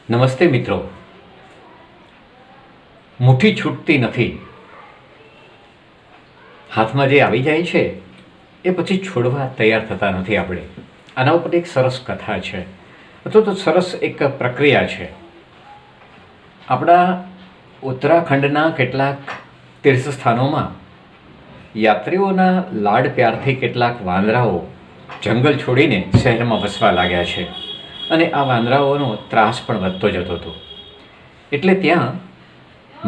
નમસ્તે મિત્રો. મુઠ્ઠી છૂટતી નથી. હાથમાં જે આવી જાય છે એ પછી છોડવા તૈયાર થતા નથી આપણે. આના ઉપર એક સરસ કથા છે, અથવા તો સરસ એક પ્રક્રિયા છે. આપણા ઉત્તરાખંડના કેટલાક તીર્થસ્થાનોમાં યાત્રીઓના લાડ પ્યારથી કેટલાક વાંદરાઓ જંગલ છોડીને શહેરમાં વસવા લાગ્યા છે, અને આ વાંદરાઓનો ત્રાસ પણ વધતો જતો હતો. એટલે ત્યાં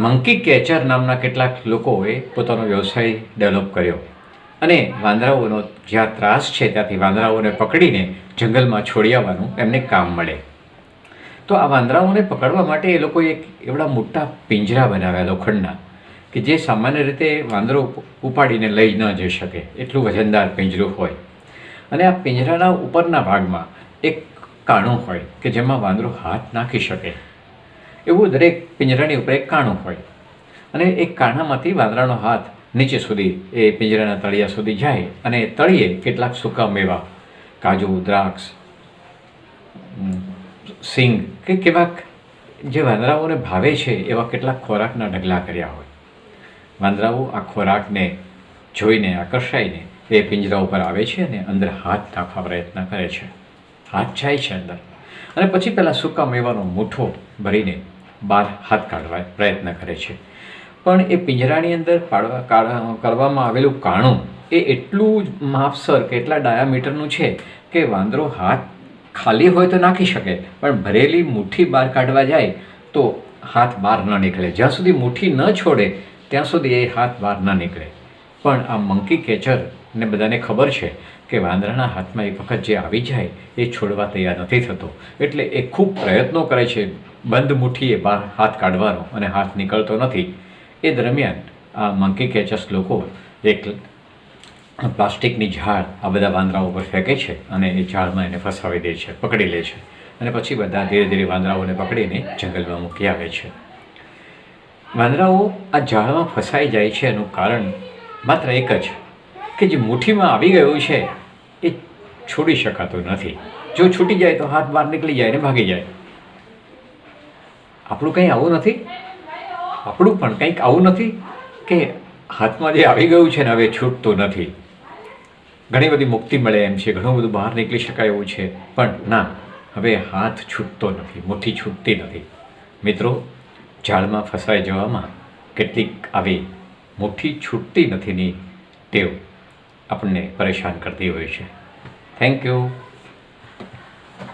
મંકી કેચર નામના કેટલાક લોકોએ પોતાનો વ્યવસાય ડેવલપ કર્યો, અને વાંદરાઓનો જ્યાં ત્રાસ છે ત્યાંથી વાંદરાઓને પકડીને જંગલમાં છોડી આવવાનું એમને કામ મળે. તો આ વાંદરાઓને પકડવા માટે એ લોકોએ એક એવડા મોટા પિંજરા બનાવ્યા લોખંડના, કે જે સામાન્ય રીતે વાંદરો ઉપાડીને લઈ ન જઈ શકે એટલું વજનદાર પિંજરું હોય. અને આ પિંજરાના ઉપરના ભાગમાં એક કાણું હોય કે જેમાં વાંદરો હાથ નાખી શકે. એવું દરેક પિંજરાની ઉપર એક કાણું હોય, અને એક કાણામાંથી વાંદરાનો હાથ નીચે સુધી એ પિંજરાના તળિયા સુધી જાય, અને તળિયે કેટલાક સૂકા મેવા, કાજુ, દ્રાક્ષ, સિંગ કે કેવાક જે વાંદરાઓને ભાવે છે એવા કેટલાક ખોરાકના ઢગલા કર્યા હોય. વાંદરાઓ આ ખોરાકને જોઈને આકર્ષાઈને એ પિંજરા ઉપર આવે છે અને અંદર હાથ નાખવા પ્રયત્ન કરે છે. હાથ જાય છે અંદર, અને પછી પેલા સૂકા મેવાનો મૂઠો ભરીને બહાર હાથ કાઢવા પ્રયત્ન કરે છે. પણ એ પિંજરાની અંદર કરવામાં આવેલું કાણું એ એટલું જ માપસર કે એટલા ડાયામીટરનું છે કે વાંદરો હાથ ખાલી હોય તો નાખી શકે, પણ ભરેલી મુઠ્ઠી બહાર કાઢવા જાય તો હાથ બહાર ન નીકળે. જ્યાં સુધી મુઠ્ઠી ન છોડે ત્યાં સુધી એ હાથ બહાર ન નીકળે. પણ આ મંકી કેચરને બધાને ખબર છે કે વાંદરાના હાથમાં એક વખત જે આવી જાય એ છોડવા તૈયાર નથી થતો. એટલે એ ખૂબ પ્રયત્નો કરે છે બંધ મુઠ્ઠીએ બહાર હાથ કાઢવાનો, અને હાથ નીકળતો નથી. એ દરમિયાન આ મંકી કેચર્સ લોકો એક પ્લાસ્ટિકની ઝાડ આ બધા વાંદરાઓ પર ફેંકે છે, અને એ ઝાડમાં એને ફસાવી દે છે, પકડી લે છે, અને પછી બધા ધીરે ધીરે વાંદરાઓને પકડીને જંગલમાં મૂકી આવે છે. વાંદરાઓ આ ઝાડમાં ફસાઈ જાય છે એનું કારણ માત્ર એક જ, કે જે મુઠ્ઠીમાં આવી ગયું છે એ છોડી શકાતું નથી. જો છૂટી જાય તો હાથ બહાર નીકળી જાય ને ભાગી જાય. આપણું કંઈ આવું નથી. આપણું પણ કંઈક આવું નથી કે હાથમાં જે આવી ગયું છે ને હવે છૂટતું નથી. ઘણી બધી મુક્તિ મળે એમ છે, ઘણું બધું બહાર નીકળી શકાય એવું છે, પણ ના, હવે હાથ છૂટતો નથી, મુઠ્ઠી છૂટતી નથી. મિત્રો, ઝાડમાં ફસાઈ જવામાં કેટલીક આવી મુઠ્ઠી છૂટતી નથીની ટેવ આપણને પરેશાન કરતી હોય છે. Thank you.